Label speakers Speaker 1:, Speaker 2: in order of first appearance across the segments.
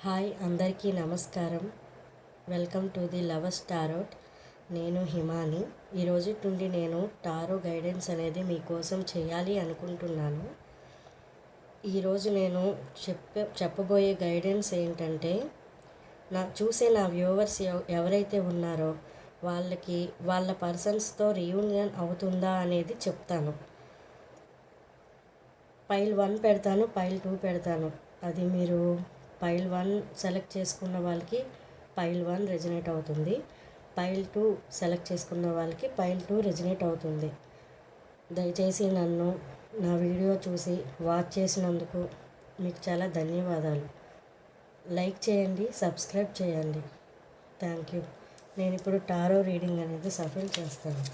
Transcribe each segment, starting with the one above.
Speaker 1: Hi అందరికీ నమస్కారం. Welcome to the lovers tarot. నేను హిమాని. ఈరోజు నుండి నేను టారో గైడెన్స్ అనేది మీకోసం చేయాలి అనుకుంటున్నాను. ఈరోజు నేను చెప్పబోయే గైడెన్స్ ఏంటంటే, నా వ్యూవర్స్ ఎవరైతే ఉన్నారో వాళ్ళకి వాళ్ళ పర్సన్స్తో రీయూనియన్ అవుతుందా అనేది చెప్తాను. పైల్ 1 పెడతాను, పైల్ 2 పెడతాను. అది మీరు పైల్ 1 సెలెక్ట్ చేసుకున్న వాళ్ళకి పైల్ 1 రెజనేట్ అవుతుంది. పైల్ 2 సెలెక్ట్ చేసుకున్న వాళ్ళకి పైల్ 2 రెజనేట్ అవుతుంది. దయచేసి నా వీడియో చూసి వాచ్ చేసినందుకు మీకు చాలా ధన్యవాదాలు. లైక్ చేయండి, సబ్స్క్రైబ్ చేయండి. Thank you. నేను ఇప్పుడు టారో రీడింగ్ అనేది సఫల్ చేస్తాను.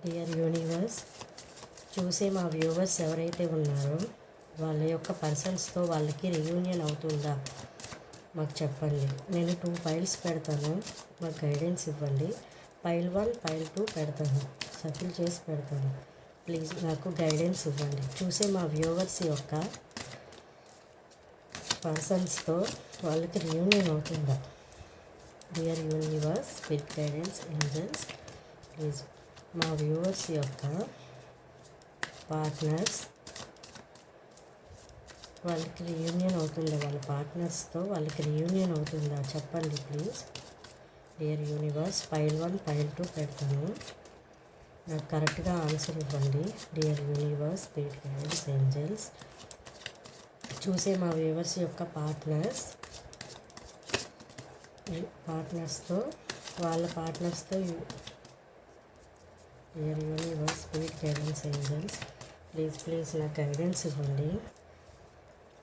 Speaker 1: డియర్ యూనివర్స్, చూసే మా వ్యూవర్స్ ఎవరైతే ఉన్నారో వాళ్ళ యొక్క పర్సన్స్తో వాళ్ళకి రీయూనియన్ అవుతుందా మాకు చెప్పండి. నేను 2 ఫైల్స్ పెడతాను, మాకు గైడెన్స్ ఇవ్వండి. పైల్ 1, పైల్ 2 పెడతాను, సఫిల్ చేసి పెడతాను. ప్లీజ్ నాకు గైడెన్స్ ఇవ్వండి. చూసే మా వ్యూవర్స్ యొక్క పర్సన్స్తో వాళ్ళకి రీయూనియన్ అవుతుందా? Dear universe, spirit guidance, angels, please మా వ్యూవర్స్ యొక్క పార్ట్నర్స్ వాళ్ళకి రీయూనియన్ అవుతుందా? వాళ్ళ పార్ట్నర్స్తో వాళ్ళకి రీయూనియన్ అవుతుందా చెప్పండి please. Dear universe, pile 1, pile 2 పెడతాను, నాకు కరెక్ట్గా ఆన్సర్ ఇవ్వండి. Dear universe, spirit guidance, angels, చూసే మా వ్యూవర్స్ యొక్క పార్ట్నర్స్తో వాళ్ళ పార్ట్నర్స్తో dear universe, spirit guidance, angels, please నాకు గైడెన్స్ ఇవ్వండి.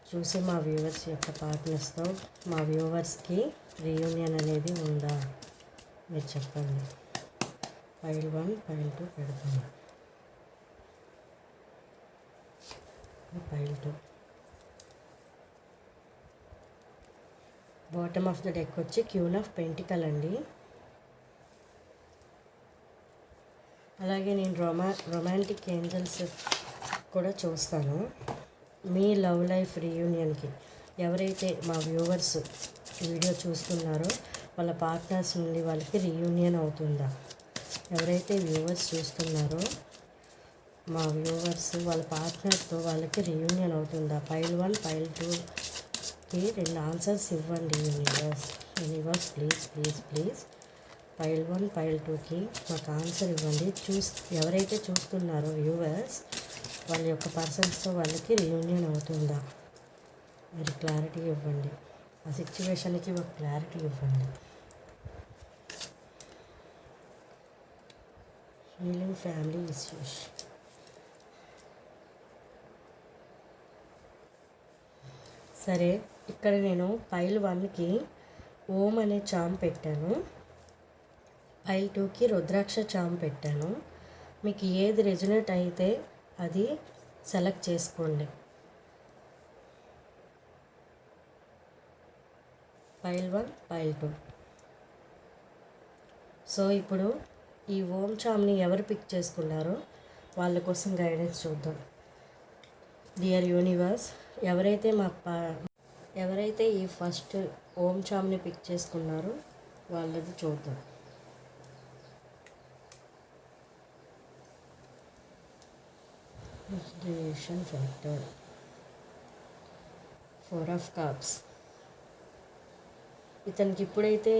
Speaker 1: చూసి మా వ్యూవర్స్ యొక్క పార్ట్నర్స్తో మా వ్యూవర్స్కి రీయూనియన్ అనేది ఉందా మీరు చెప్పండి. పైల్ 1, పైల్ 2 పెడతాను, pile 2. Bottom of the deck వచ్చి క్వీన్ ఆఫ్ పెంటికల్ అండి. అలాగే నేను రొమాంటిక్ ఏంజల్స్ కూడా చూస్తాను. మీ లవ్ లైఫ్ రీయూనియన్కి ఎవరైతే మా వ్యూవర్స్ వీడియో చూస్తున్నారో వాళ్ళ పార్ట్నర్స్ నుండి వాళ్ళకి రీయూనియన్ అవుతుందా? ఎవరైతే వ్యూవర్స్ చూస్తున్నారో మా వ్యూవర్స్ వాళ్ళ పార్ట్నర్తో వాళ్ళకి రీయూనియన్ అవుతుందా? పైల్ 1, పైల్ 2కి 2 ఆన్సర్స్ ఇవ్వండి యూనివర్స్ ప్లీజ్. పైల్ 1, పైల్ 2కి మాకు ఆన్సర్ ఇవ్వండి. ఎవరైతే చూస్తున్నారో వ్యూవర్స్ వాళ్ళ యొక్క పర్సన్స్తో వాళ్ళకి రీయూనియన్ అవుతుందా? మీరు క్లారిటీ ఇవ్వండి. ఆ సిచ్యువేషన్కి ఒక క్లారిటీ ఇవ్వండి. Healing family issues. సరే, ఇక్కడ నేను పైల్ 1కి ఓం అనే చామ్ పెట్టాను, పైల్ 2కి రుద్రాక్ష చామ్ పెట్టాను. మీకు ఏది రెజనేట్ అయితే అది సెలెక్ట్ చేసుకోండి. Pile 1, pile 2. సో ఇప్పుడు ఈ ఓం చామ్ని ఎవరు పిక్ చేసుకున్నారో వాళ్ళ కోసం గైడెన్స్ చూద్దాం. డియర్ యూనివర్స్, ఎవరైతే ఈ ఫస్ట్ ఓం చామ్ని పిక్ చేసుకున్నారో వాళ్ళది చూద్దాం. Creation factor, 4 of cups. ఇతనికి ఇప్పుడైతే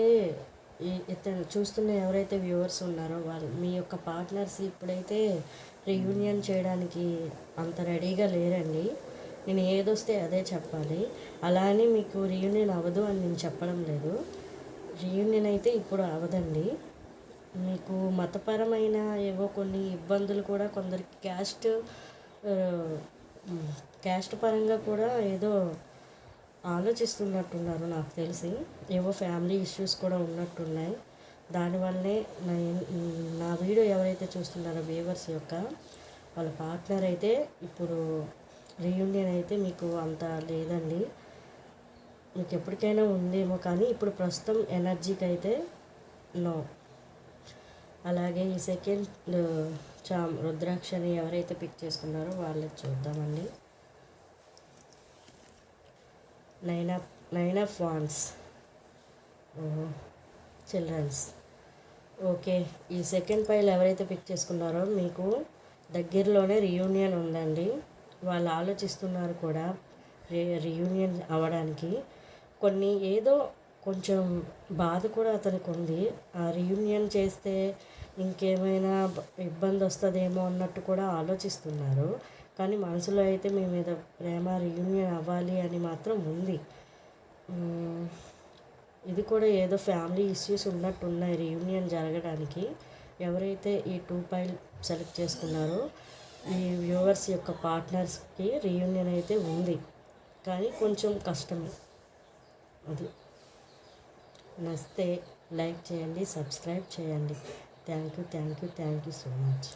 Speaker 1: ఇతను చూస్తున్న ఎవరైతే వ్యూవర్స్ ఉన్నారో మీ యొక్క పార్ట్నర్స్ ఇప్పుడైతే రీయూనియన్ చేయడానికి అంత రెడీగా లేరండి. నేను ఏదొస్తే అదే చెప్పాలి. అలా అని మీకు రీయూనియన్ అవ్వదు అని నేను చెప్పడం లేదు. రీయూనియన్ అయితే ఇప్పుడు అవ్వదండి. మీకు మతపరమైన ఏవో కొన్ని ఇబ్బందులు కూడా, కొందరికి క్యాస్ట్ పరంగా కూడా ఏదో ఆలోచిస్తున్నట్టున్నారు నాకు తెలిసి. ఏవో ఫ్యామిలీ ఇష్యూస్ కూడా ఉన్నట్టున్నాయి. దానివల్లే నా వీడియో ఎవరైతే చూస్తున్నారో వ్యూవర్స్ యొక్క వాళ్ళ పార్ట్నర్ అయితే ఇప్పుడు రీయూనియన్ అయితే మీకు అంత లేదండి. మీకు ఎప్పటికైనా ఉందేమో, కానీ ఇప్పుడు ప్రస్తుతం ఎనర్జీకి అయితే నో. అలాగే ఈ సెకండ్ చామ్ రుద్రాక్షని ఎవరైతే పిక్ చేసుకున్నారో వాళ్ళని చూద్దామండి. Nine of wands, children's. Okay, ఈ సెకండ్ పైల్ ఎవరైతే పిక్ చేసుకున్నారో మీకు దగ్గరలోనే రీయూనియన్ ఉందండి. వాళ్ళు ఆలోచిస్తున్నారు కూడా రీయూనియన్ అవ్వడానికి. ఏదో కొంచెం బాధ కూడా అతనికి ఉంది. ఆ రీయూనియన్ చేస్తే ఇంకేమైనా ఇబ్బంది వస్తుందేమో అన్నట్టు కూడా ఆలోచిస్తున్నారు. కానీ మనసులో అయితే మీ మీద ప్రేమ, రీయూనియన్ అవ్వాలి అని మాత్రం ఉంది. ఇది కూడా ఏదో ఫ్యామిలీ ఇష్యూస్ ఉన్నట్టున్నాయి రీయూనియన్ జరగడానికి. ఎవరైతే ఈ 2 పైల్ సెలెక్ట్ చేసుకున్నారో ఈ వ్యూవర్స్ యొక్క పార్ట్నర్స్కి రీయూనియన్ అయితే ఉంది, కానీ కొంచెం కష్టమే. అది నచ్చితే లైక్ చేయండి, సబ్స్క్రైబ్ చేయండి. Thank you so much.